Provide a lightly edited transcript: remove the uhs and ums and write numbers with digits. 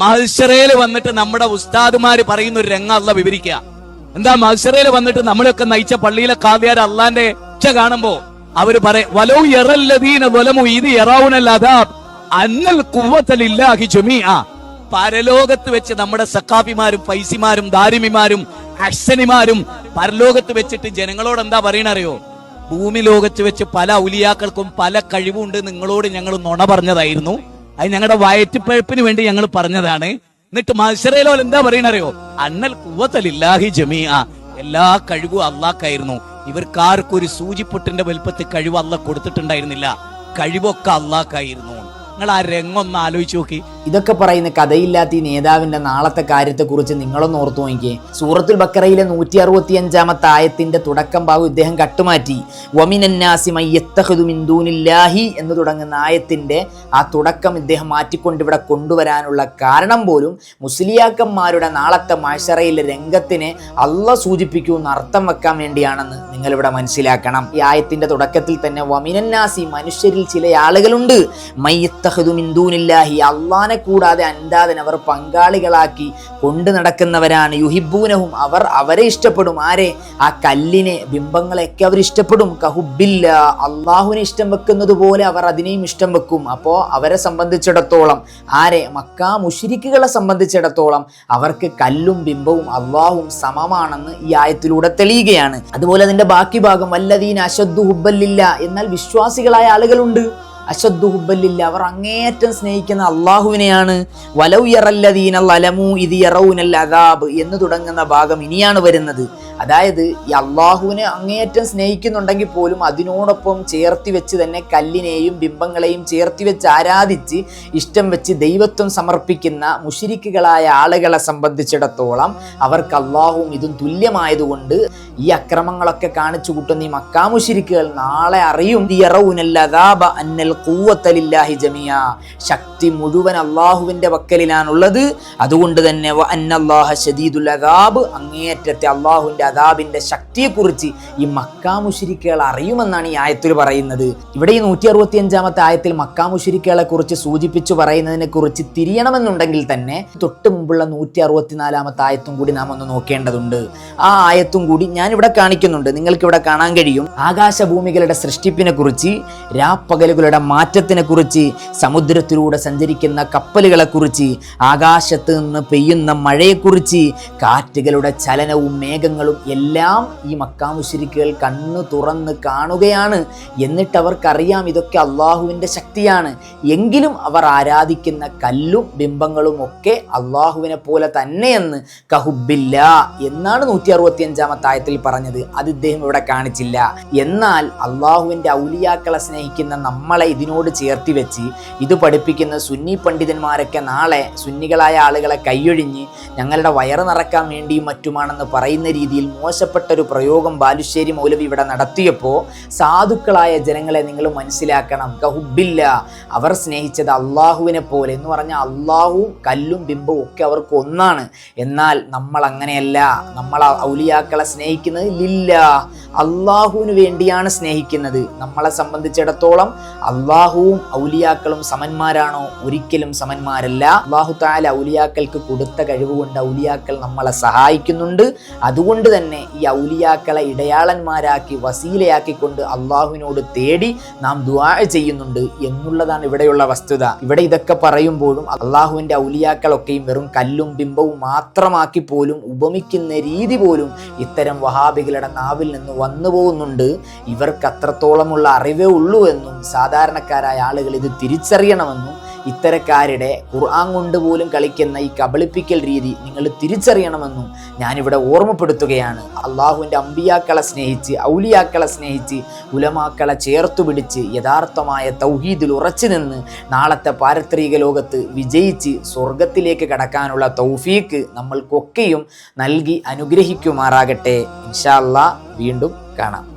മഹ്ശറയിൽ വന്നിട്ട് നമ്മുടെ ഉസ്താദുമാര് പറയുന്ന ഒരു രംഗം അല്ലാഹ് വിവരിക്കുക. എന്താ? മഹ്ശറയിൽ വന്നിട്ട് നമ്മളൊക്കെ നയിച്ച പള്ളിയിലെ ഖാദിയാർ അള്ളാന്റെ ഉച്ച കാണുമ്പോ അവര് പറയും, വലൗ യറല്ലദീന വലമു ഇത് യറൗനൽ അദാബ് അന്നൽ ഖുവത ലില്ലാഹി ജമീഅ. പരലോകത്ത് വെച്ച് നമ്മുടെ സഖാഫിമാരും ഫൈസിമാരും ദാരിമിമാരും അഹ്സനിമാരും പരലോകത്ത് വെച്ചിട്ട് ജനങ്ങളോട് എന്താ പറയണറിയോ? ഭൂമി ലോകത്ത് വെച്ച് പല ഔലിയാക്കൾക്കും പല കഴിവുണ്ട്, നിങ്ങളോട് ഞങ്ങൾ നുണ പറഞ്ഞതായിരുന്നു, അത് ഞങ്ങളുടെ വയറ്റിപ്പഴപ്പിന് വേണ്ടി ഞങ്ങൾ പറഞ്ഞതാണ്. എന്നിട്ട് മഹ്ശറയിലോ എന്താ പറയണറിയോ? അന്നൽ ഖുവത ലില്ലാഹി ജമീഅ. എല്ലാ കഴിവും അള്ളാഹ്ക്കായിരുന്നു. ഇവർക്കാർക്കും ഒരു സൂചിപ്പൊട്ടിന്റെ വലുപ്പത്തിൽ കഴിവ് അള്ളാഹ് കൊടുത്തിട്ടുണ്ടായിരുന്നില്ല. കഴിവൊക്കെ അള്ളാഹ്ക്കായിരുന്നു. നിങ്ങൾ ആ രംഗൊന്ന് ആലോചിച്ച് നോക്കി. ഇതൊക്കെ പറയുന്ന കഥയില്ലാത്ത ഈ നേതാവിന്റെ നാളത്തെ കാര്യത്തെക്കുറിച്ച് നിങ്ങളൊന്ന് ഓർത്തു നോക്കിയേ. സൂറത്തുൽ ബക്കറയിലെ 165 ആയത്തിന്റെ തുടക്കം ഭാഗം ഇദ്ദേഹം കട്ടുമാറ്റി. വമിനന്നാസി മയ്യത്തഖദു മിൻ ദൂനില്ലാഹി എന്ന് തുടങ്ങുന്ന ആയത്തിന്റെ ആ തുടക്കം ഇദ്ദേഹം മാറ്റിക്കൊണ്ട് ഇവിടെ കൊണ്ടുവരാനുള്ള കാരണം പോലും മുസ്ലിയാക്കന്മാരുടെ നാളത്തെ മഹ്ശറയിലെ രംഗത്തിനെ അള്ളാഹ് സൂചിപ്പിക്കുമെന്ന് അർത്ഥം വെക്കാൻ വേണ്ടിയാണെന്ന് നിങ്ങളിവിടെ മനസ്സിലാക്കണം. ഈ ആയത്തിന്റെ തുടക്കത്തിൽ തന്നെ വമിനന്നാസി, മനുഷ്യരിൽ ചില ആളുകളുണ്ട്, മയ്യത്തഖദു മിൻ ദൂനില്ലാഹി, അള്ളാഹനെ കൂടാതെ അന്താദൻ അവർ പങ്കാളികളാക്കി കൊണ്ടു നടക്കുന്നവരാണ്. യുഹിബ്ബൂനഹും, അവർ അവരെ ഇഷ്ടപ്പെടും. ആരെ? ആ കല്ലിനെ, ബിംബങ്ങളെയൊക്കെ അവർ ഇഷ്ടപ്പെടും. കഹുബില്ല, അള്ളാഹുവിനെ ഇഷ്ടം വെക്കുന്നത് പോലെ അവർ അതിനെയും ഇഷ്ടം വെക്കും. അപ്പോ അവരെ സംബന്ധിച്ചിടത്തോളം, ആരെ? മക്കാ മുശ്രിക്കുകളെ സംബന്ധിച്ചിടത്തോളം അവർക്ക് കല്ലും ബിംബവും അള്ളാഹും സമമാണെന്ന് ഈ ആയത്തിലൂടെ തെളിയുകയാണ്. അതുപോലെ അതിന്റെ ബാക്കി ഭാഗം വല്ലദീന അശദ്ദു ഹുബ്ബല്ലില്ല, എന്നാൽ വിശ്വാസികളായ ആളുകളുണ്ട്. അശദ്ദു ഹുബ്ബല്ലില്ല, അവർ അങ്ങേയറ്റം സ്നേഹിക്കുന്ന അള്ളാഹുവിനെയാണ്. വലൗ യറല്ലദീന ലലമു ഇദ് യറൗനൽ അദാബ് എന്ന് തുടങ്ങുന്ന ഭാഗം ഇനിയാണ് വരുന്നത്. അതായത് ഈ അള്ളാഹുവിനെ അങ്ങേയറ്റം സ്നേഹിക്കുന്നുണ്ടെങ്കിൽ പോലും അതിനോടൊപ്പം ചേർത്തി വെച്ച് തന്നെ കല്ലിനെയും ബിംബങ്ങളെയും ചേർത്തി വെച്ച് ആരാധിച്ച് ഇഷ്ടം വെച്ച് ദൈവത്വം സമർപ്പിക്കുന്ന മുശ്രിക്കുകളായ ആളുകളെ സംബന്ധിച്ചിടത്തോളം അവർക്ക് അള്ളാഹുവും ഇതും തുല്യമായതുകൊണ്ട് ഈ അക്രമങ്ങളൊക്കെ കാണിച്ചു കൂട്ടുന്ന ഈ മക്കാ മുശ്രിക്കുകൾ നാളെ അറിയും യറൗനൽ അദാബ അന്നൽ ഖുവത ലില്ലാഹി ജമിയ, ശക്തി മുഴുവൻ അള്ളാഹുവിന്റെ വക്കലിലാണുള്ളത്. അതുകൊണ്ട് തന്നെ വ അന്നല്ലാഹ ശദീദുൽ അദാബ്, അങ്ങേയറ്റത്തെ അള്ളാഹുവിന്റെ അദാബിന്റെ ശക്തിയെക്കുറിച്ച് ഈ മക്കാ മുശ്രിക്കുകൾ അറിയുമെന്നാണ് ഈ ആയത്തിൽ പറയുന്നത്. ഇവിടെ ഈ 165 ആയത്തിൽ മക്കാ മുശ്രിക്കുകളെ കുറിച്ച് സൂചിപ്പിച്ചു പറയുന്നതിനെ കുറിച്ച് തിരിയണമെന്നുണ്ടെങ്കിൽ തന്നെ തൊട്ട് മുമ്പുള്ള 164 ആയത്തും കൂടി നാം ഒന്ന് നോക്കേണ്ടതുണ്ട്. ആ ആയത്തും കൂടി ഞാൻ ഇവിടെ കാണിക്കുന്നുണ്ട്, നിങ്ങൾക്ക് ഇവിടെ കാണാൻ കഴിയും. ആകാശഭൂമികളുടെ സൃഷ്ടിപ്പിനെ കുറിച്ച്, രാപ്പകലുകളുടെ മാറ്റത്തിനെ കുറിച്ച്, സമുദ്രത്തിലൂടെ സഞ്ചരിക്കുന്ന കപ്പലുകളെ കുറിച്ച്, ആകാശത്ത് നിന്ന് പെയ്യുന്ന മഴയെക്കുറിച്ച്, കാറ്റുകളുടെ ചലനവും മേഘങ്ങളും എല്ലാം ഈ മക്കാ മുശ്രിക്കുകൾ കണ്ണു തുറന്ന് കാണുകയാണ്. എന്നിട്ട് അവർക്കറിയാം ഇതൊക്കെ അള്ളാഹുവിന്റെ ശക്തിയാണ്. എങ്കിലും അവർ ആരാധിക്കുന്ന കല്ലും ബിംബങ്ങളും ഒക്കെ അള്ളാഹുവിനെ പോലെ തന്നെയെന്ന് കഹുബില്ല എന്നാണ് 165 ആയത്തിൽ പറഞ്ഞത്. അത് ഇദ്ദേഹം ഇവിടെ കാണിച്ചില്ല. എന്നാൽ അള്ളാഹുവിന്റെ ഔലിയാക്കളെ സ്നേഹിക്കുന്ന നമ്മളെ ഇതിനോട് ചേർത്തി വെച്ച് ഇത് പഠിപ്പിക്കുന്ന സുന്നി പണ്ഡിതന്മാരൊക്കെ നാളെ സുന്നികളായ ആളുകളെ കൈയൊഴിഞ്ഞ് ഞങ്ങളുടെ വയറ് നിറക്കാൻ വേണ്ടിയും മറ്റുമാണെന്ന് പറയുന്ന രീതിയിൽ മോശപ്പെട്ട ഒരു പ്രയോഗം ബാലുശ്ശേരി മൗലവി ഇവിടെ നടത്തിയപ്പോൾ സാധുക്കളായ ജനങ്ങളെ നിങ്ങൾ മനസ്സിലാക്കണം. കഹുബില്ല, അവർ സ്നേഹിച്ചത് അള്ളാഹുവിനെ പോലെ എന്ന് പറഞ്ഞാൽ അള്ളാഹുവും കല്ലും ബിംബവും ഒക്കെ അവർക്ക് ഒന്നാണ്. എന്നാൽ നമ്മൾ അങ്ങനെയല്ല. നമ്മൾ ഔലിയാക്കളെ സ്നേഹിക്കുന്നത് ലില്ല, അള്ളാഹുവിന് വേണ്ടിയാണ് സ്നേഹിക്കുന്നത്. നമ്മളെ സംബന്ധിച്ചിടത്തോളം അള്ളാഹുവും ഔലിയാക്കളും സമന്മാരാണോ? ഒരിക്കലും സമന്മാരല്ല. അള്ളാഹു തആല ഔലിയാക്കൾക്ക് കൊടുത്ത കഴിവ് കൊണ്ട് ഔലിയാക്കൾ നമ്മളെ സഹായിക്കുന്നുണ്ട്. അതുകൊണ്ട് തന്നെ ഈ ഔലിയാക്കളെ ഇടയാളന്മാരാക്കി വസീലയാക്കിക്കൊണ്ട് അള്ളാഹുവിനോട് തേടി നാം ദുആ ചെയ്യുന്നുണ്ട് എന്നുള്ളതാണ് ഇവിടെയുള്ള വസ്തുത. ഇവിടെ ഇതൊക്കെ പറയുമ്പോഴും അള്ളാഹുവിന്റെ ഔലിയാക്കളൊക്കെയും വെറും കല്ലും ബിംബവും മാത്രമാക്കി പോലും ഉപമിക്കുന്ന രീതി പോലും ഇത്തരം വഹാബികളുടെ നാവിൽ നിന്ന് വന്നു പോകുന്നുണ്ട്. ഇവർക്ക് അത്രത്തോളമുള്ള അറിവേ ഉള്ളൂ എന്നും സാധാരണക്കാരായ ആളുകൾ ഇത് തിരിച്ചറിയണമെന്നും ഇത്തരക്കാരുടെ ഖുർആൻ കൊണ്ട് പോലും കളിക്കുന്ന ഈ കബളിപ്പിക്കൽ രീതി നിങ്ങൾ തിരിച്ചറിയണമെന്നും ഞാനിവിടെ ഓർമ്മപ്പെടുത്തുകയാണ്. അള്ളാഹുവിൻ്റെ അമ്പിയാക്കളെ സ്നേഹിച്ച്, ഔലിയാക്കളെ സ്നേഹിച്ച്, ഉലമാക്കളെ ചേർത്തു പിടിച്ച് യഥാർത്ഥമായ തൗഹീദിൽ ഉറച്ചു നിന്ന് നാളത്തെ പാരത്രിക ലോകത്ത് വിജയിച്ച് സ്വർഗത്തിലേക്ക് കടക്കാനുള്ള തൗഫീക്ക് നമ്മൾക്കൊക്കെയും നൽകി അനുഗ്രഹിക്കുമാറാകട്ടെ. ഇൻഷാ അല്ലാഹ് വീണ്ടും കാണാം.